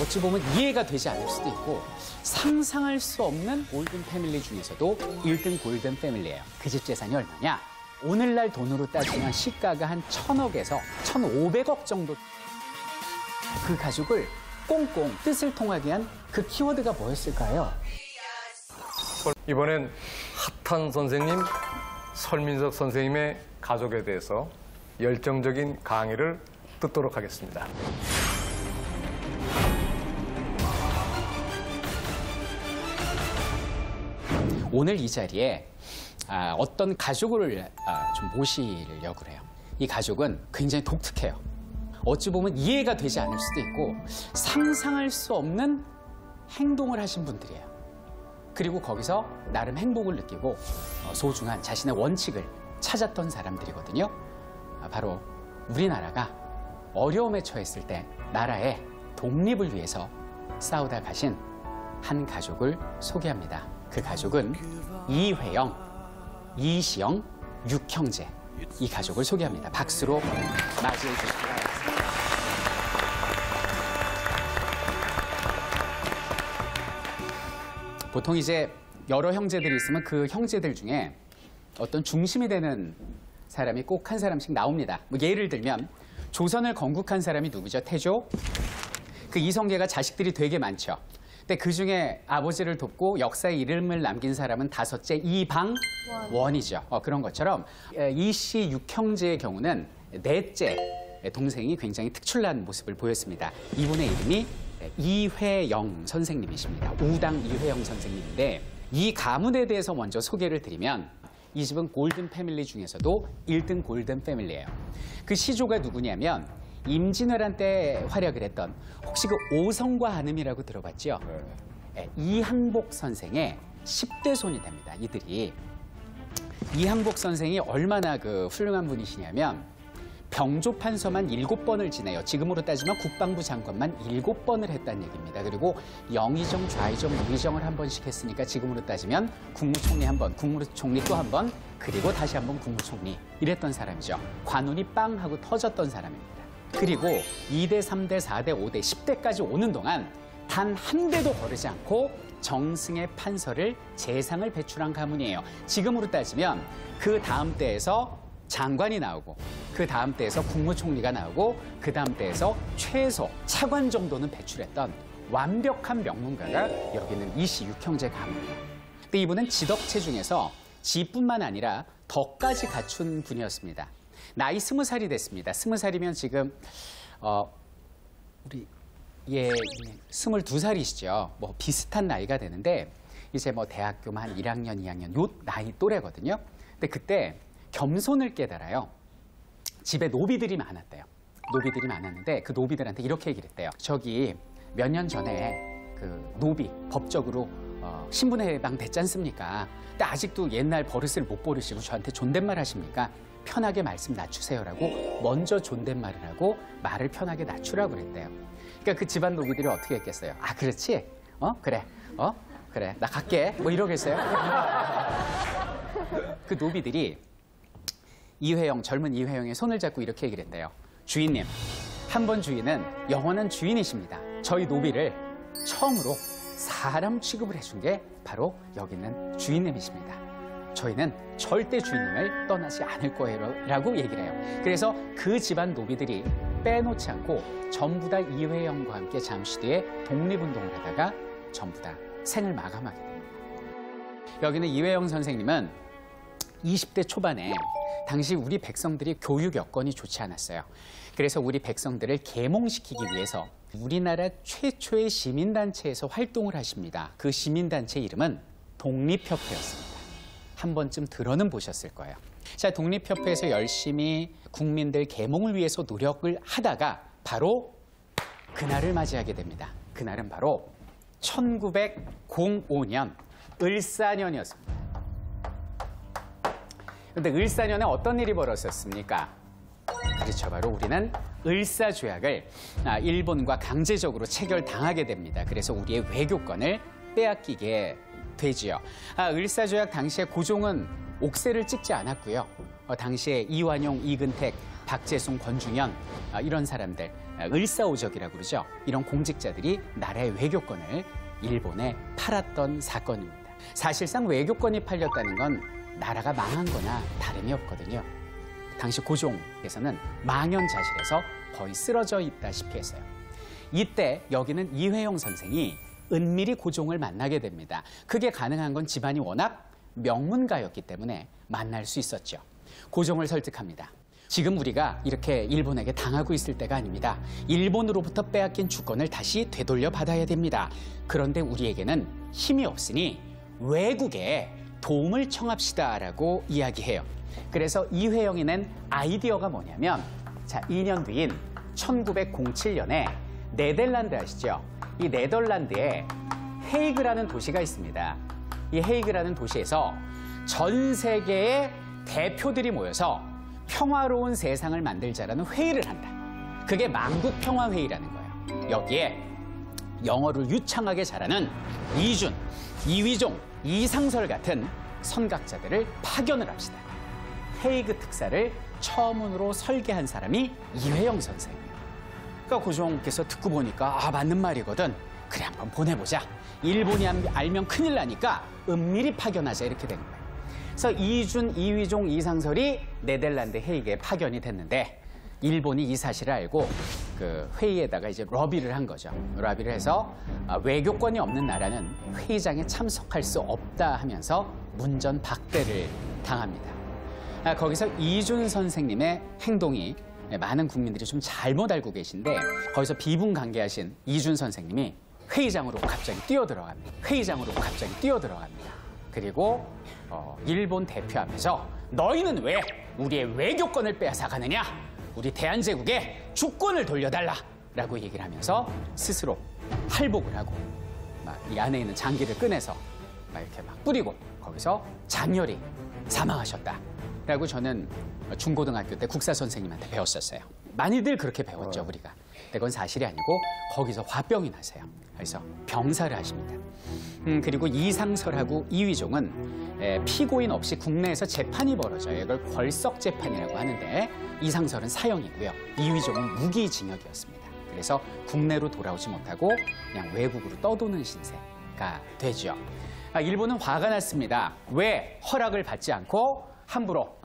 어찌 보면 이해가 되지 않을 수도 있고 상상할 수 없는 골든 패밀리 중에서도 1등 골든 패밀리예요. 그 집 재산이 얼마냐? 오늘날 돈으로 따지면 시가가 한 1,000억에서 1,500억 정도. 그 가족을 꽁꽁 뜻을 통하게 한 그 키워드가 뭐였을까요? 이번엔 핫한 선생님, 설민석 선생님의 가족에 대해서 열정적인 강의를 듣도록 하겠습니다. 오늘 이 자리에 어떤 가족을 좀 모시려고 해요. 이 가족은 굉장히 독특해요. 어찌 보면 이해가 되지 않을 수도 있고 상상할 수 없는 행동을 하신 분들이에요. 그리고 거기서 나름 행복을 느끼고 소중한 자신의 원칙을 찾았던 사람들이거든요. 바로 우리나라가 어려움에 처했을 때 나라의 독립을 위해서 싸우다 가신 한 가족을 소개합니다. 그 가족은 이회영, 이시영, 6형제. 이 가족을 소개합니다. 박수로 맞이해 주시기 바랍니다. 보통 이제 여러 형제들이 있으면 그 형제들 중에 어떤 중심이 되는 사람이 꼭 한 사람씩 나옵니다. 뭐 예를 들면 조선을 건국한 사람이 누구죠? 태조. 그 이성계가 자식들이 되게 많죠. 근데 그중에 아버지를 돕고 역사에 이름을 남긴 사람은 5째 이방원이죠. 그런 것처럼 이씨 6형제의 경우는 4째 동생이 굉장히 특출난 모습을 보였습니다. 이분의 이름이 이회영 선생님이십니다. 우당 이회영 선생님인데 이 가문에 대해서 먼저 소개를 드리면 이 집은 골든 패밀리 중에서도 1등 골든 패밀리예요. 그 시조가 누구냐면 임진왜란 때 활약을 했던 혹시 그 오성과 한음이라고 들어봤죠? 네. 이항복 선생의 10대 손이 됩니다. 이들이. 이항복 선생이 얼마나 그 훌륭한 분이시냐면 병조판서만 7번을 지내요. 지금으로 따지면 국방부 장관만 7번을 했다는 얘기입니다. 그리고 영의정, 좌의정, 우의정을 한 번씩 했으니까 지금으로 따지면 국무총리 한 번, 국무총리 또 한 번, 그리고 다시 한 번 국무총리 이랬던 사람이죠. 관운이 빵 하고 터졌던 사람입니다. 그리고 2대, 3대, 4대, 5대, 10대까지 오는 동안 단 한 대도 거르지 않고 정승의 판서를 재상을 배출한 가문이에요. 지금으로 따지면 그 다음 때에서 장관이 나오고 그 다음 때에서 국무총리가 나오고 그 다음 때에서 최소 차관 정도는 배출했던 완벽한 명문가가 여기는 이씨 6형제 가문이에요. 근데 이분은 지덕체 중에서 지뿐만 아니라 덕까지 갖춘 분이었습니다. 나이 20살이 됐습니다. 20살이면 지금 우리 22살이시죠. 뭐 비슷한 나이가 되는데 이제 뭐 대학교만 한 1학년, 2학년 요 나이 또래거든요. 근데 그때 겸손을 깨달아요. 집에 노비들이 많았대요. 노비들이 많았는데 그 노비들한테 이렇게 얘기를 했대요. 저기 몇 년 전에 그 노비 법적으로 신분에 해당됐지 않습니까? 근데 아직도 옛날 버릇을 못 버리시고 저한테 존댓말 하십니까? 편하게 말씀 낮추세요라고 먼저 존댓말을 하고 말을 편하게 낮추라고 그랬대요. 그러니까 그 집안 노비들이 어떻게 했겠어요? 아, 그렇지? 그래. 그래. 나 갈게. 뭐 이러겠어요? 그 노비들이 이회영, 젊은 이회영의 손을 잡고 이렇게 얘기를 했대요. 주인님, 한 번 주인은 영원한 주인이십니다. 저희 노비를 처음으로 사람 취급을 해준 게 바로 여기 있는 주인님이십니다. 저희는 절대 주인님을 떠나지 않을 거예요 라고 얘기를 해요. 그래서 그 집안 노비들이 빼놓지 않고 전부 다 이회영과 함께 잠시 뒤에 독립운동을 하다가 전부 다 생을 마감하게 됩니다. 여기는 이회영 선생님은 20대 초반에 당시 우리 백성들이 교육 여건이 좋지 않았어요. 그래서 우리 백성들을 계몽시키기 위해서 우리나라 최초의 시민단체에서 활동을 하십니다. 그 시민단체 이름은 독립협회였습니다. 한 번쯤 들어는 보셨을 거예요. 자, 독립협회에서 열심히 국민들 계몽을 위해서 노력을 하다가 바로 그날을 맞이하게 됩니다. 그날은 바로 1905년 을사년이었습니다. 그런데 을사년에 어떤 일이 벌어졌습니까? 그렇죠. 바로 우리는 을사조약을 일본과 강제적으로 체결당하게 됩니다. 그래서 우리의 외교권을 빼앗기게 되지요. 을사조약 당시에 고종은 옥새를 찍지 않았고요. 당시에 이완용, 이근택, 박재순, 권중현 이런 사람들 을사오적이라고 그러죠. 이런 공직자들이 나라의 외교권을 일본에 팔았던 사건입니다. 사실상 외교권이 팔렸다는 건 나라가 망한 거나 다름이 없거든요. 당시 고종께서는 망연자실해서 거의 쓰러져 있다시피 했어요. 이때 여기는 이회영 선생이 은밀히 고종을 만나게 됩니다. 그게 가능한 건 집안이 워낙 명문가였기 때문에 만날 수 있었죠. 고종을 설득합니다. 지금 우리가 이렇게 일본에게 당하고 있을 때가 아닙니다. 일본으로부터 빼앗긴 주권을 다시 되돌려 받아야 됩니다. 그런데 우리에게는 힘이 없으니 외국에 도움을 청합시다라고 이야기해요. 그래서 이회영이 낸 아이디어가 뭐냐면, 자, 2년 뒤인 1907년에 네덜란드 아시죠? 이 네덜란드에 헤이그라는 도시가 있습니다. 이 헤이그라는 도시에서 전 세계의 대표들이 모여서 평화로운 세상을 만들자라는 회의를 한다. 그게 만국평화회의라는 거예요. 여기에 영어를 유창하게 잘하는 이준, 이위종, 이상설 같은 선각자들을 파견을 합시다. 헤이그 특사를 처음으로 설계한 사람이 이회영 선생이에요. 그러니까 고종께서 듣고 보니까 맞는 말이거든. 그래, 한번 보내보자. 일본이 알면 큰일 나니까 은밀히 파견하자, 이렇게 된 거예요. 그래서 이준, 이위종, 이상설이 네덜란드 헤이그에 파견이 됐는데, 일본이 이 사실을 알고 그 회의에다가 이제 러비를 한 거죠. 러비를 해서 외교권이 없는 나라는 회의장에 참석할 수 없다 하면서 문전박대를 당합니다. 거기서 이준 선생님의 행동이 많은 국민들이 좀 잘못 알고 계신데, 거기서 비분간개하신 이준 선생님이 회의장으로 갑자기 뛰어들어갑니다. 회의장으로 갑자기 뛰어들어갑니다. 그리고 일본 대표 앞에서 너희는 왜 우리의 외교권을 빼앗아가느냐? 우리 대한제국에 주권을 돌려달라라고 얘기를 하면서 스스로 할복을 하고 막 이 안에 있는 장기를 꺼내서 막 이렇게 막 뿌리고 거기서 장렬히 사망하셨다라고 저는 중고등학교 때 국사 선생님한테 배웠었어요. 많이들 그렇게 배웠죠, 우리가. 근데 그건 사실이 아니고 거기서 화병이 나세요. 그래서 병사를 하십니다. 그리고 이상설하고 이위종은 피고인 없이 국내에서 재판이 벌어져요. 이걸 궐석 재판이라고 하는데, 이상설은 사형이고요. 이위종은 무기징역이었습니다. 그래서 국내로 돌아오지 못하고 그냥 외국으로 떠도는 신세가 되죠. 일본은 화가 났습니다. 왜 허락을 받지 않고 함부로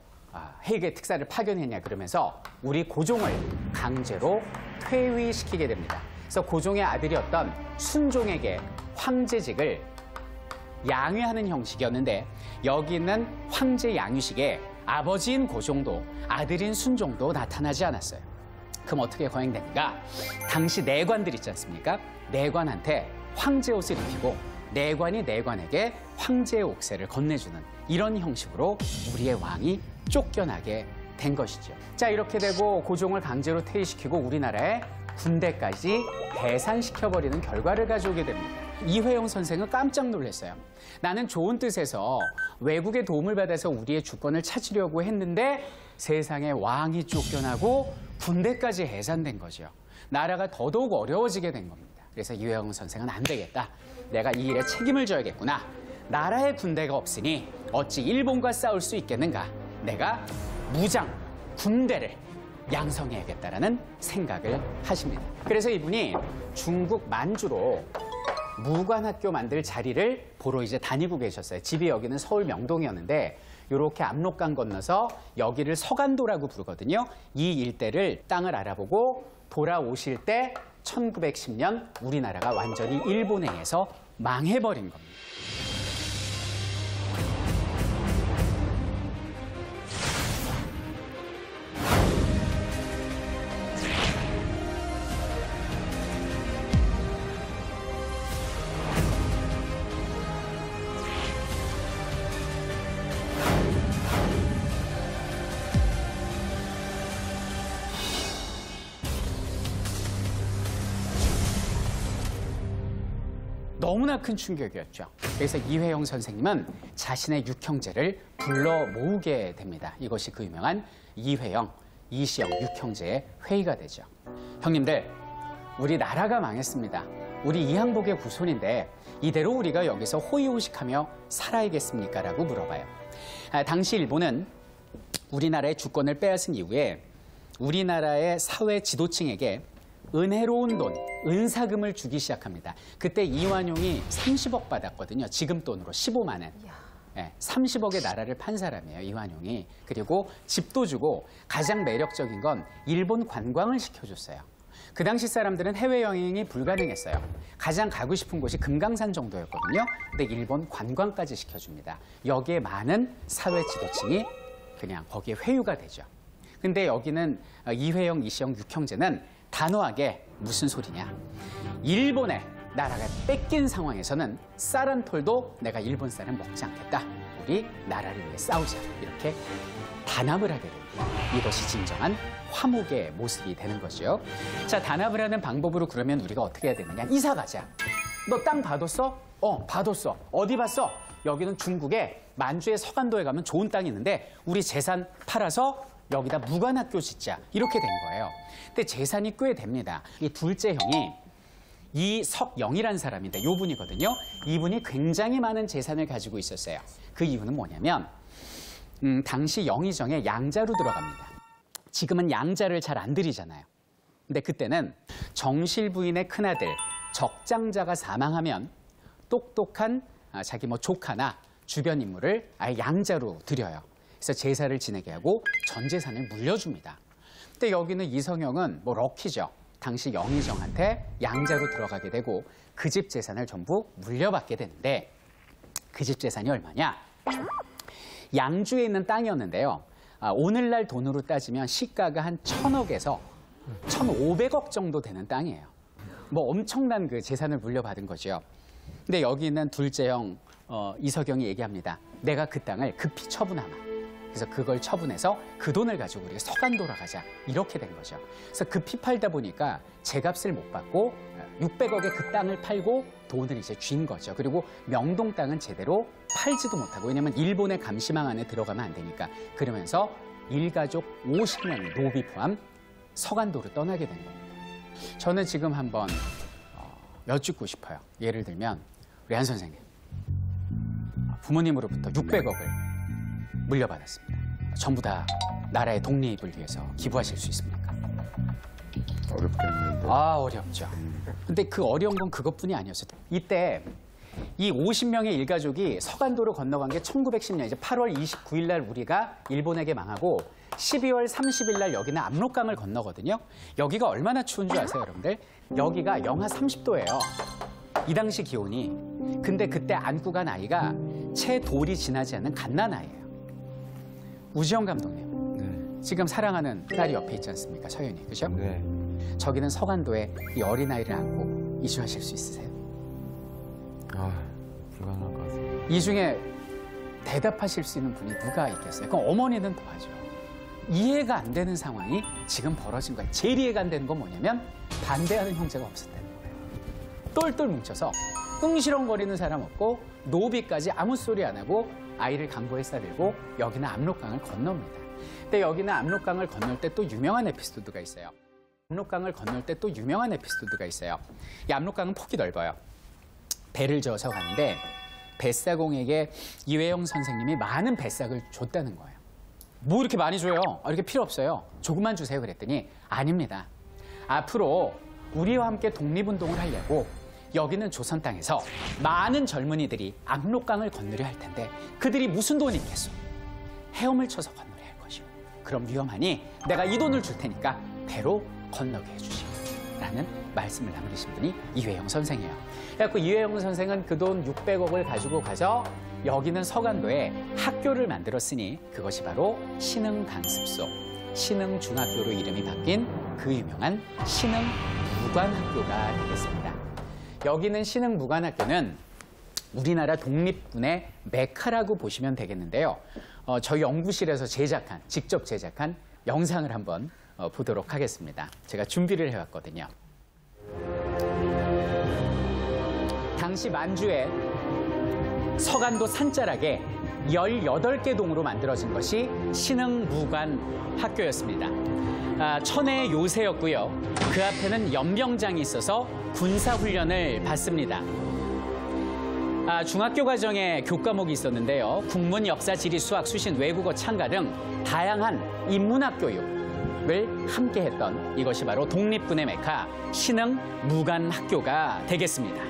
헤이그 특사를 파견했냐 그러면서 우리 고종을 강제로 퇴위시키게 됩니다. 그래서 고종의 아들이었던 순종에게 황제직을 양위하는 형식이었는데, 여기는 황제 양위식에 아버지인 고종도 아들인 순종도 나타나지 않았어요. 그럼 어떻게 거행되는가? 당시 내관들 있지 않습니까? 내관한테 황제 옷을 입히고 내관이 내관에게 황제의 옥새를 건네주는 이런 형식으로 우리의 왕이 쫓겨나게 된 것이죠. 자, 이렇게 되고 고종을 강제로 퇴위시키고 우리나라의 군대까지 배산시켜버리는 결과를 가져오게 됩니다. 이회영 선생은 깜짝 놀랐어요. 나는 좋은 뜻에서 외국의 도움을 받아서 우리의 주권을 찾으려고 했는데 세상에 왕이 쫓겨나고 군대까지 해산된 거죠. 나라가 더더욱 어려워지게 된 겁니다. 그래서 이회영 선생은 안 되겠다. 내가 이 일에 책임을 져야겠구나. 나라의 군대가 없으니 어찌 일본과 싸울 수 있겠는가. 내가 무장, 군대를 양성해야겠다라는 생각을 하십니다. 그래서 이분이 중국 만주로 무관학교 만들 자리를 보러 이제 다니고 계셨어요. 집이 여기는 서울 명동이었는데 이렇게 압록강 건너서 여기를 서간도라고 부르거든요. 이 일대를 땅을 알아보고 돌아오실 때 1910년 우리나라가 완전히 일본에 의해서 망해버린 겁니다. 너무나 큰 충격이었죠. 그래서 이회영 선생님은 자신의 육형제를 불러 모으게 됩니다. 이것이 그 유명한 이회영, 이시영 육형제의 회의가 되죠. 형님들, 우리 나라가 망했습니다. 우리 이항복의 후손인데 이대로 우리가 여기서 호의호식하며 살아야겠습니까? 라고 물어봐요. 당시 일본은 우리나라의 주권을 빼앗은 이후에 우리나라의 사회 지도층에게 은혜로운 돈, 은사금을 주기 시작합니다. 그때 이완용이 30억 받았거든요. 지금 돈으로 15만 원. 네, 30억의 나라를 판 사람이에요, 이완용이. 그리고 집도 주고 가장 매력적인 건 일본 관광을 시켜줬어요. 그 당시 사람들은 해외여행이 불가능했어요. 가장 가고 싶은 곳이 금강산 정도였거든요. 근데 일본 관광까지 시켜줍니다. 여기에 많은 사회 지도층이 그냥 거기에 회유가 되죠. 근데 여기는 이회영, 이시영, 육형제는 단호하게 무슨 소리냐. 일본에 나라가 뺏긴 상황에서는 쌀 한 톨도 내가 일본 쌀은 먹지 않겠다. 우리 나라를 위해 싸우자. 이렇게 단합을 하게 됩니다. 이것이 진정한 화목의 모습이 되는 거죠. 자, 단합을 하는 방법으로 그러면 우리가 어떻게 해야 되느냐. 이사 가자. 너 땅 받았어? 받았어. 어디 봤어? 여기는 중국의 만주의 서간도에 가면 좋은 땅이 있는데 우리 재산 팔아서 여기다 무관학교 짓자. 이렇게 된 거예요. 근데 재산이 꽤 됩니다. 이 둘째 형이 이석영이라는 사람인데 요 분이거든요. 이분이 굉장히 많은 재산을 가지고 있었어요. 그 이유는 뭐냐면 당시 영의정에 양자로 들어갑니다. 지금은 양자를 잘 안 들이잖아요. 근데 그때는 정실 부인의 큰아들 적장자가 사망하면 똑똑한 자기 조카나 주변 인물을 아예 양자로 들여요. 그래서 제사를 지내게 하고 전 재산을 물려줍니다. 근데 여기는 이성영은 럭키죠. 당시 영의정한테 양자로 들어가게 되고 그 집 재산을 전부 물려받게 되는데 그 집 재산이 얼마냐? 양주에 있는 땅이었는데요. 오늘날 돈으로 따지면 시가가 한 1,000억에서 1,500억 정도 되는 땅이에요. 엄청난 그 재산을 물려받은 거죠. 근데 여기 있는 둘째 형 이석영이 얘기합니다. 내가 그 땅을 급히 처분하마. 그래서 그걸 처분해서 그 돈을 가지고 우리가 서간도로 가자. 이렇게 된 거죠. 그래서 급히 팔다 보니까 제값을 못 받고 600억에 그 땅을 팔고 돈을 이제 쥔 거죠. 그리고 명동 땅은 제대로 팔지도 못하고, 왜냐면 일본의 감시망 안에 들어가면 안 되니까. 그러면서 일가족 50명이 노비 포함 서간도로 떠나게 된 겁니다. 저는 지금 한번 여쭙고 싶어요. 예를 들면 우리 한 선생님, 부모님으로부터 600억을 물려받았습니다. 전부 다 나라의 독립을 위해서 기부하실 수 있습니까? 어렵겠는데. 어렵죠. 근데 그 어려운 건 그것뿐이 아니었어요. 이때 이 50명의 일가족이 서간도로 건너간 게 1910년 이제 8월 29일 날 우리가 일본에게 망하고 12월 30일 날 여기는 압록강을 건너거든요. 여기가 얼마나 추운 줄 아세요, 여러분들? 여기가 영하 30도예요. 이 당시 기온이. 근데 그때 안고 간 아이가 채 돌이 지나지 않는 갓난아이예요. 우지영 감독님, 네. 지금 사랑하는 딸이 옆에 있지 않습니까? 서윤이, 그죠? 네. 저기는 서간도에 이 어린아이를 안고 이주하실 수 있으세요? 불가능할 것 같아요. 이 중에 대답하실 수 있는 분이 누가 있겠어요? 그럼 어머니는 도와줘. 이해가 안 되는 상황이 지금 벌어진 거예요. 제일 이해가 안 되는 건 뭐냐면 반대하는 형제가 없었다는 거예요. 똘똘 뭉쳐서 꿍시렁거리는 사람 없고 노비까지 아무 소리 안 하고 아이를 강보에 싸들고 여기는 압록강을 건넙니다. 근데 여기는 압록강을 건널 때 또 유명한 에피소드가 있어요. 압록강을 건널 때 또 유명한 에피소드가 있어요. 이 압록강은 폭이 넓어요. 배를 저어서 가는데 뱃사공에게 이회영 선생님이 많은 뱃삭을 줬다는 거예요. 뭐 이렇게 많이 줘요? 이렇게 필요 없어요. 조금만 주세요. 그랬더니 아닙니다. 앞으로 우리와 함께 독립운동을 하려고 여기는 조선 땅에서 많은 젊은이들이 압록강을 건너려 할 텐데 그들이 무슨 돈이 있겠소? 헤엄을 쳐서 건너려 할 것이오. 그럼 위험하니 내가 이 돈을 줄 테니까 배로 건너게 해주시오. 라는 말씀을 남기신 분이 이회영 선생이에요. 그래서 이회영 선생은 그 돈 600억을 가지고 가서 여기는 서간도에 학교를 만들었으니 그것이 바로 신흥강습소, 신흥중학교로 이름이 바뀐 그 유명한 신흥무관학교가 되겠습니다. 여기는 신흥무관학교는 우리나라 독립군의 메카라고 보시면 되겠는데요. 저희 연구실에서 직접 제작한 영상을 한번 보도록 하겠습니다. 제가 준비를 해왔거든요. 당시 만주에 서간도 산자락에 18개 동으로 만들어진 것이 신흥무관학교였습니다. 천혜의 요새였고요. 그 앞에는 연병장이 있어서 군사훈련을 받습니다. 중학교 과정에 교과목이 있었는데요. 국문, 역사, 지리, 수학, 수신, 외국어, 창가 등 다양한 인문학 교육, 무관학교를 함께 했던 이것이 바로 독립군의 메카 신흥 무관학교가 되겠습니다.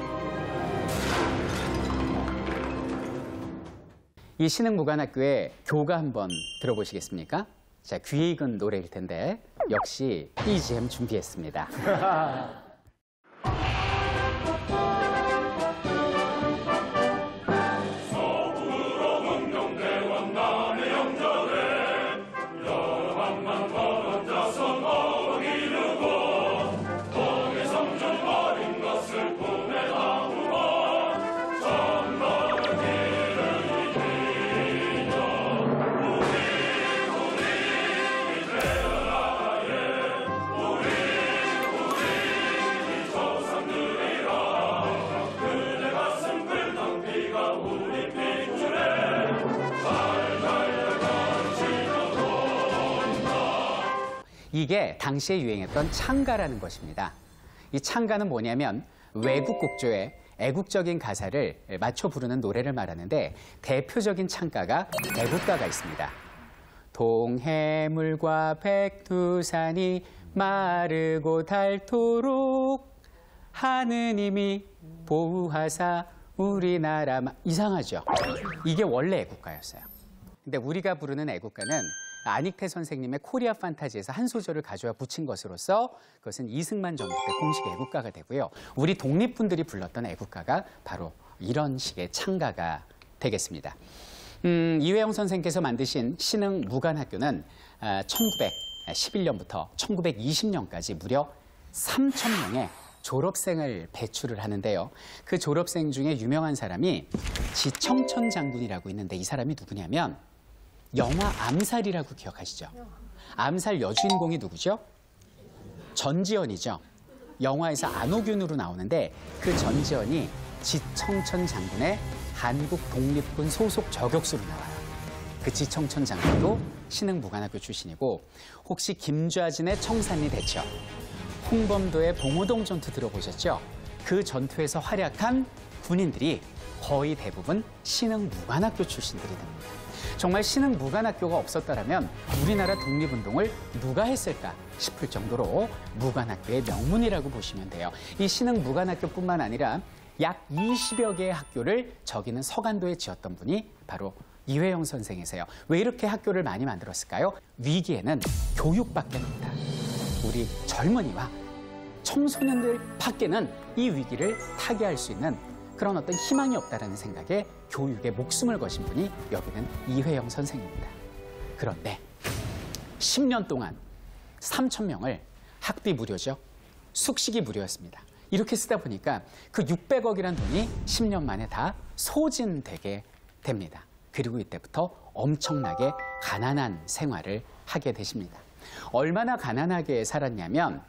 이 신흥 무관학교의 교가 한번 들어보시겠습니까? 자, 귀에 익은 노래일 텐데 역시 BGM 준비했습니다. 이게 당시에 유행했던 창가라는 것입니다. 이 창가는 뭐냐면 외국 곡조에 애국적인 가사를 맞춰 부르는 노래를 말하는데 대표적인 창가가 애국가가 있습니다. 동해물과 백두산이 마르고 닳도록 하느님이 보호하사 우리나라 이상하죠? 이게 원래 애국가였어요. 근데 우리가 부르는 애국가는 안익태 선생님의 코리아 판타지에서 한 소절을 가져와 붙인 것으로서 그것은 이승만 정부 때 공식 애국가가 되고요. 우리 독립군들이 불렀던 애국가가 바로 이런 식의 창가가 되겠습니다. 이회영 선생께서 만드신 신흥 무관학교는 1911년부터 1920년까지 무려 3,000명의 졸업생을 배출을 하는데요. 그 졸업생 중에 유명한 사람이 지청천 장군이라고 있는데 이 사람이 누구냐면 영화 암살이라고 기억하시죠? 암살 여주인공이 누구죠? 전지현이죠. 영화에서 안호균으로 나오는데 그 전지현이 지청천 장군의 한국 독립군 소속 저격수로 나와요. 그 지청천 장군도 신흥 무관학교 출신이고 혹시 김좌진의 청산리 대첩, 홍범도의 봉오동 전투 들어보셨죠? 그 전투에서 활약한 군인들이 거의 대부분 신흥 무관학교 출신들이 됩니다. 정말 신흥 무관학교가 없었다면 우리나라 독립운동을 누가 했을까 싶을 정도로 무관학교의 명문이라고 보시면 돼요. 이 신흥 무관학교뿐만 아니라 약 20여 개의 학교를 저기는 서간도에 지었던 분이 바로 이회영 선생이세요. 왜 이렇게 학교를 많이 만들었을까요? 위기에는 교육밖에 없다. 우리 젊은이와 청소년들 밖에는 이 위기를 타개할 수 있는 그런 어떤 희망이 없다라는 생각에 교육에 목숨을 거신 분이 여기는 이회영 선생입니다. 그런데 10년 동안 3,000명을 학비 무료죠. 숙식이 무료였습니다. 이렇게 쓰다 보니까 그 600억이라는 돈이 10년 만에 다 소진되게 됩니다. 그리고 이때부터 엄청나게 가난한 생활을 하게 되십니다. 얼마나 가난하게 살았냐면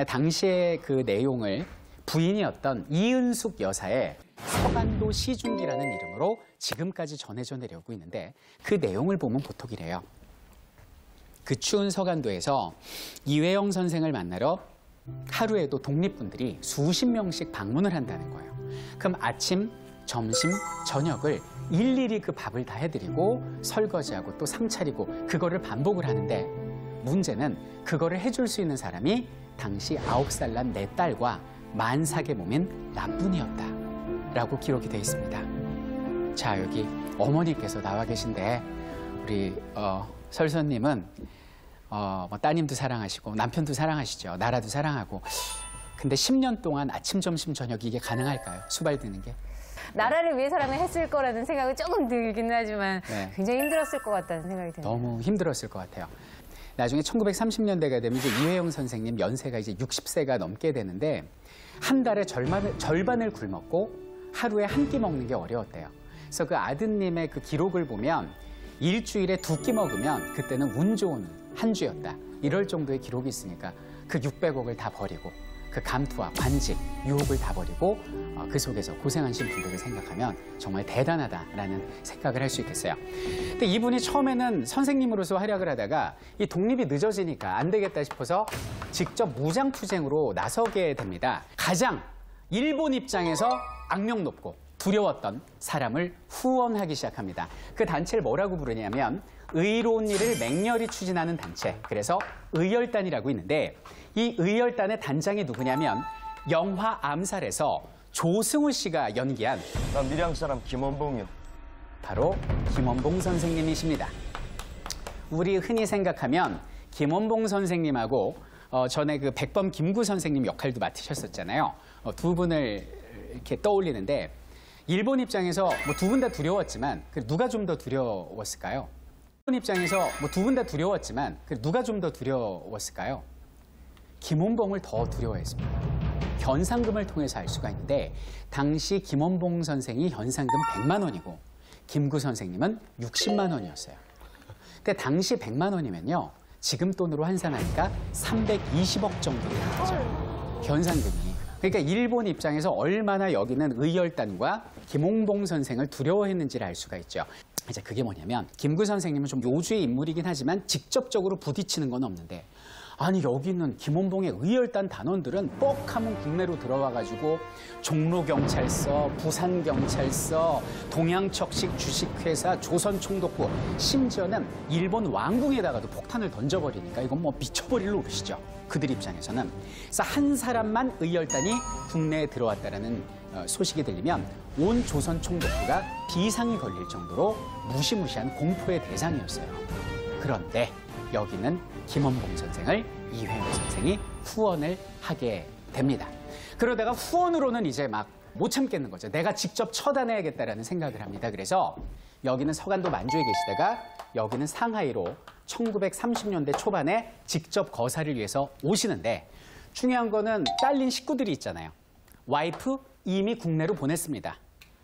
당시의 그 내용을 부인이었던 이은숙 여사의 서간도 시중기라는 이름으로 지금까지 전해져 내려오고 있는데 그 내용을 보면 보통 이래요. 그 추운 서간도에서 이회영 선생을 만나러 하루에도 독립군들이 수십 명씩 방문을 한다는 거예요. 그럼 아침, 점심, 저녁을 일일이 그 밥을 다 해드리고 설거지하고 또 상 차리고 그거를 반복을 하는데 문제는 그거를 해줄 수 있는 사람이 당시 9살 난 내 딸과 만삭의 몸인 나뿐이었다라고 기록이 되어 있습니다. 자, 여기 어머니께서 나와 계신데 우리 설선님은 뭐 따님도 사랑하시고 남편도 사랑하시죠. 나라도 사랑하고. 근데 10년 동안 아침, 점심, 저녁 이게 가능할까요? 수발드는 게? 나라를 위해서라면 했을 거라는 생각이 조금 들긴 하지만 네. 굉장히 힘들었을 것 같다는 생각이 듭니다. 너무 힘들었을 것 같아요. 나중에 1930년대가 되면 이제 이회영 선생님 연세가 이제 60세가 넘게 되는데 한 달에 절반을 굶었고 하루에 한 끼 먹는 게 어려웠대요. 그래서 그 아드님의 그 기록을 보면 일주일에 2끼 먹으면 그때는 운 좋은 한 주였다. 이럴 정도의 기록이 있으니까 그 600억을 다 버리고 그 감투와 관직, 유혹을 다 버리고 그 속에서 고생하신 분들을 생각하면 정말 대단하다라는 생각을 할 수 있겠어요. 근데 이분이 처음에는 선생님으로서 활약을 하다가 이 독립이 늦어지니까 안 되겠다 싶어서 직접 무장투쟁으로 나서게 됩니다. 가장 일본 입장에서 악명 높고 두려웠던 사람을 후원하기 시작합니다. 그 단체를 뭐라고 부르냐면 의로운 일을 맹렬히 추진하는 단체, 그래서 의열단이라고 있는데 이 의열단의 단장이 누구냐면 영화 암살에서 조승우 씨가 연기한 나 밀양 사람 김원봉이요. 바로 김원봉 선생님이십니다. 우리 흔히 생각하면 김원봉 선생님하고 전에 그 백범 김구 선생님 역할도 맡으셨었잖아요. 두 분을 이렇게 떠올리는데 일본 입장에서 뭐 두 분 다 두려웠지만 누가 좀 더 두려웠을까요? 일본 입장에서 뭐 두 분 다 두려웠지만 누가 좀 더 두려웠을까요? 김원봉을 더 두려워했습니다. 현상금을 통해서 알 수가 있는데 당시 김원봉 선생이 현상금 100만 원이고 김구 선생님은 60만 원이었어요. 근데 당시 100만 원이면요. 지금 돈으로 환산하니까 320억 정도 되는 거죠. 현상금이. 그러니까 일본 입장에서 얼마나 여기는 의열단과 김원봉 선생을 두려워했는지를 알 수가 있죠. 이제 그게 뭐냐면 김구 선생님은 좀 요주의 인물이긴 하지만 직접적으로 부딪히는 건 없는데 아니 여기는 김원봉의 의열단 단원들은 뻑하면 국내로 들어와가지고 종로경찰서, 부산경찰서, 동양척식 주식회사, 조선총독부 심지어는 일본 왕궁에다가도 폭탄을 던져버리니까 이건 뭐 미쳐버릴 노릇이죠. 그들 입장에서는. 그래서 한 사람만 의열단이 국내에 들어왔다라는 소식이 들리면 온 조선총독부가 비상이 걸릴 정도로 무시무시한 공포의 대상이었어요. 그런데 여기는 김원봉 선생을 이회영 선생이 후원을 하게 됩니다. 그러다가 후원으로는 이제 막 못 참겠는 거죠. 내가 직접 처단해야겠다라는 생각을 합니다. 그래서 여기는 서간도 만주에 계시다가 여기는 상하이로 1930년대 초반에 직접 거사를 위해서 오시는데 중요한 거는 딸린 식구들이 있잖아요. 와이프 이미 국내로 보냈습니다.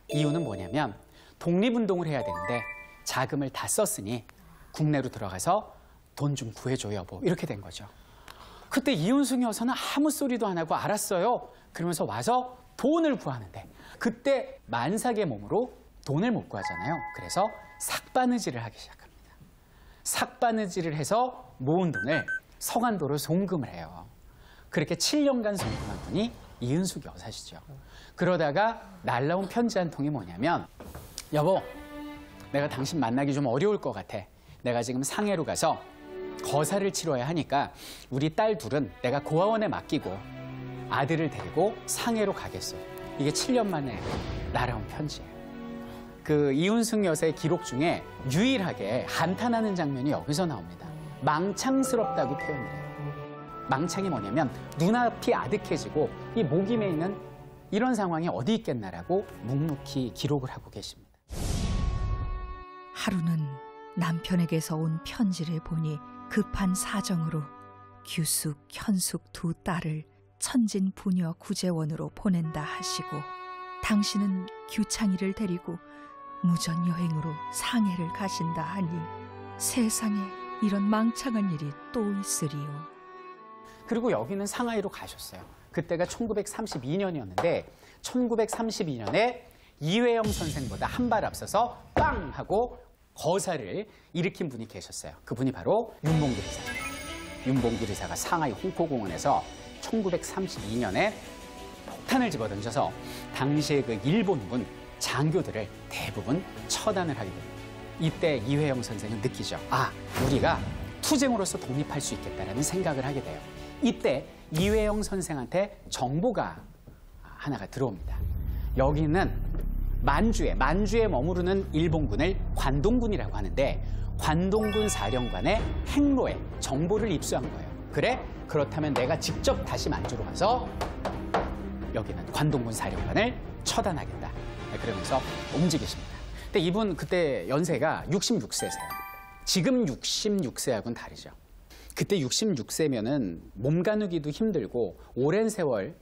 이유는 뭐냐면 독립운동을 해야 되는데 자금을 다 썼으니 국내로 들어가서 돈 좀 구해줘 여보 이렇게 된 거죠. 그때 이윤숙 여사는 아무 소리도 안 하고 알았어요. 그러면서 와서 돈을 구하는데 그때 만삭의 몸으로 돈을 못 구하잖아요. 그래서 삭바느질을 하기 시작합니다. 삭바느질을 해서 모은 돈을 서간도로 송금을 해요. 그렇게 7년간 송금한 분이 이은숙 여사시죠. 그러다가 날라온 편지 한 통이 뭐냐면 여보 내가 당신 만나기 좀 어려울 것 같아. 내가 지금 상해로 가서 거사를 치러야 하니까 우리 딸 둘은 내가 고아원에 맡기고 아들을 데리고 상해로 가겠어. 이게 7년 만에 날아온 편지예요. 그 이윤숙 여사의 기록 중에 유일하게 한탄하는 장면이 여기서 나옵니다. 망창스럽다고 표현을 해요. 망창이 뭐냐면 눈앞이 아득해지고 이 목이 메이는 이런 상황이 어디 있겠나라고 묵묵히 기록을 하고 계십니다. 하루는 남편에게서 온 편지를 보니 급한 사정으로 규숙, 현숙 두 딸을 천진 부녀 구제원으로 보낸다 하시고 당신은 규창이를 데리고 무전 여행으로 상해를 가신다 하니 세상에 이런 망창한 일이 또 있으리요. 그리고 여기는 상하이로 가셨어요. 그때가 1932년이었는데 1932년에 이회영 선생보다 한 발 앞서서 빵 하고 거사를 일으킨 분이 계셨어요. 그분이 바로 윤봉길 의사입니다. 윤봉길 의사가 상하이 홍포공원에서 1932년에 폭탄을 집어던져서 당시의 그 일본군 장교들을 대부분 처단을 하게 됩니다. 이때 이회영 선생은 느끼죠. 아, 우리가 투쟁으로서 독립할 수 있겠다라는 생각을 하게 돼요. 이때 이회영 선생한테 정보가 하나가 들어옵니다. 여기는 만주에 머무르는 일본군을 관동군이라고 하는데 관동군 사령관의 행로에 정보를 입수한 거예요. 그래? 그렇다면 내가 직접 다시 만주로 가서 여기는 관동군 사령관을 처단하겠다. 그러면서 움직이십니다. 근데 이분 그때 연세가 66세세요. 지금 66세하고는 다르죠. 그때 66세면은 몸 가누기도 힘들고 오랜 세월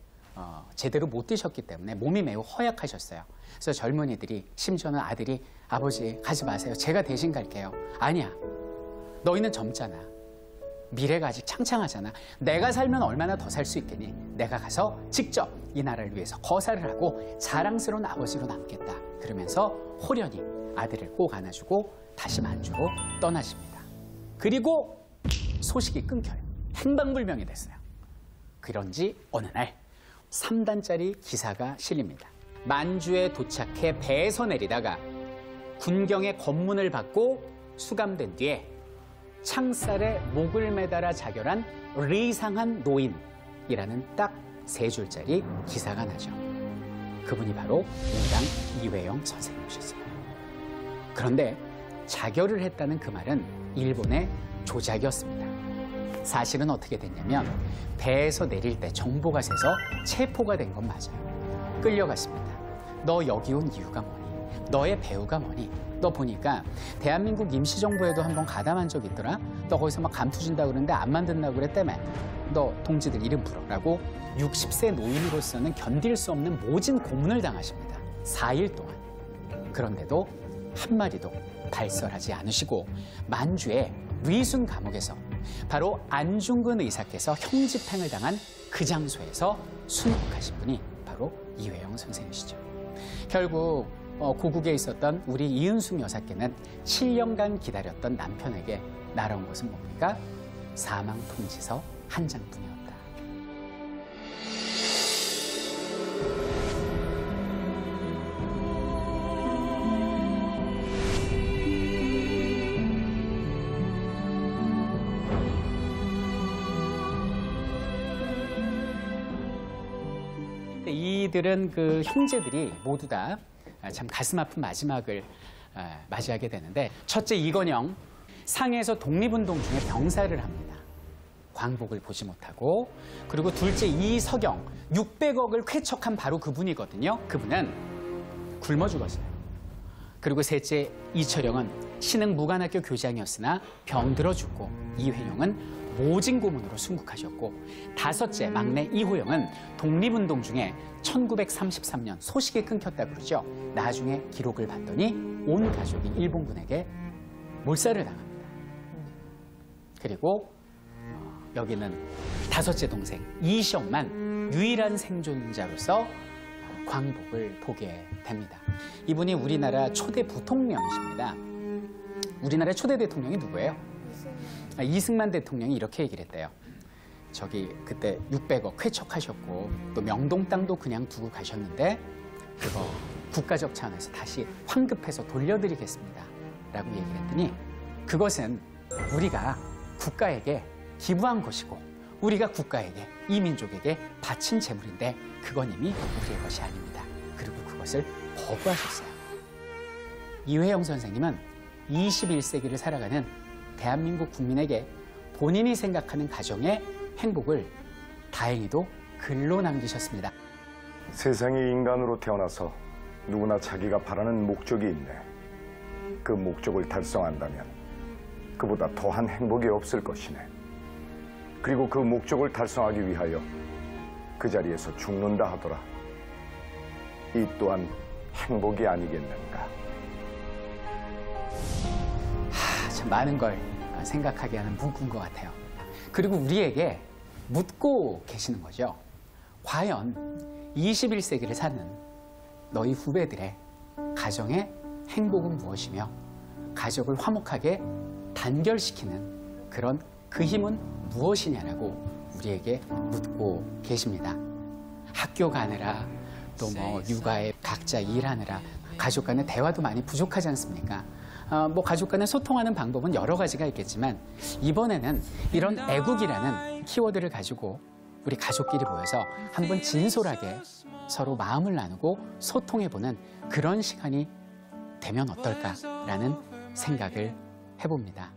제대로 못 드셨기 때문에 몸이 매우 허약하셨어요. 그래서 젊은이들이 심지어는 아들이 아버지 가지 마세요. 제가 대신 갈게요. 아니야. 너희는 젊잖아. 미래가 아직 창창하잖아. 내가 살면 얼마나 더 살 수 있겠니? 내가 가서 직접 이 나라를 위해서 거사를 하고 자랑스러운 아버지로 남겠다. 그러면서 호련히 아들을 꼭 안아주고 다시 만주로 떠나십니다. 그리고 소식이 끊겨요. 행방불명이 됐어요. 그런지 어느 날 3단짜리 기사가 실립니다. 만주에 도착해 배에서 내리다가 군경의 검문을 받고 수감된 뒤에 창살에 목을 매달아 자결한 리상한 노인이라는 딱 3줄짜리 기사가 나죠. 그분이 바로 민당 이회영 선생님이셨어요. 그런데 자결을 했다는 그 말은 일본의 조작이었습니다. 사실은 어떻게 됐냐면 배에서 내릴 때 정보가 새서 체포가 된 건 맞아요. 끌려갔습니다. 너 여기 온 이유가 뭐니? 너의 배우가 뭐니? 너 보니까 대한민국 임시정부에도 한번 가담한 적 있더라? 너 거기서 막 감투 준다고 그러는데 안 만든다고 그랬다며? 너 동지들 이름 불어라고 60세 노인으로서는 견딜 수 없는 모진 고문을 당하십니다. 4일 동안. 그런데도 한마디도 발설하지 않으시고 만주의 위순 감옥에서 바로 안중근 의사께서 형집행을 당한 그 장소에서 순국하신 분이 바로 이회영 선생이시죠. 결국 고국에 있었던 우리 이은숙 여사께는 7년간 기다렸던 남편에게 날아온 것은 뭡니까? 사망 통지서 한 장뿐이었다. 이들은 그 형제들이 모두 다 참 가슴 아픈 마지막을 맞이하게 되는데, 첫째 이건영, 상해에서 독립운동 중에 병사를 합니다. 광복을 보지 못하고. 그리고 둘째 이석영, 600억을 쾌척한 바로 그분이거든요. 그분은 굶어 죽었어요. 그리고 셋째 이철영은 신흥 무관학교 교장이었으나 병들어 죽고, 이회영은 모진 고문으로 순국하셨고, 다섯째 막내 이호영은 독립운동 중에 1933년 소식이 끊겼다고 그러죠. 나중에 기록을 봤더니 온 가족이 일본군에게 몰살을 당합니다. 그리고 여기는 다섯째 동생 이시영만 유일한 생존자로서 광복을 보게 됩니다. 이분이 우리나라 초대 부통령이십니다. 우리나라의 초대 대통령이 누구예요? 이승만 대통령이 이렇게 얘기를 했대요. 저기 그때 600억 쾌척하셨고 또 명동 땅도 그냥 두고 가셨는데 그거 국가적 차원에서 다시 환급해서 돌려드리겠습니다 라고 얘기를 했더니, 그것은 우리가 국가에게 기부한 것이고 우리가 국가에게, 이 민족에게 바친 재물인데 그건 이미 우리의 것이 아닙니다. 그리고 그것을 거부하셨어요. 이회영 선생님은 21세기를 살아가는 대한민국 국민에게 본인이 생각하는 가정의 행복을 다행히도 글로 남기셨습니다. 세상에 인간으로 태어나서 누구나 자기가 바라는 목적이 있네. 그 목적을 달성한다면 그보다 더한 행복이 없을 것이네. 그리고 그 목적을 달성하기 위하여 그 자리에서 죽는다 하더라. 이 또한 행복이 아니겠는가. 참 많은 걸 생각하게 하는 문구인 것 같아요. 그리고 우리에게 묻고 계시는 거죠. 과연 21세기를 사는 너희 후배들의 가정의 행복은 무엇이며 가족을 화목하게 단결시키는 그런 그 힘은 무엇이냐라고 우리에게 묻고 계십니다. 학교 가느라 또 뭐 육아에 각자 일하느라 가족 간의 대화도 많이 부족하지 않습니까? 뭐 가족 간에 소통하는 방법은 여러 가지가 있겠지만 이번에는 이런 애국이라는 키워드를 가지고 우리 가족끼리 모여서 한번 진솔하게 서로 마음을 나누고 소통해보는 그런 시간이 되면 어떨까라는 생각을 해봅니다.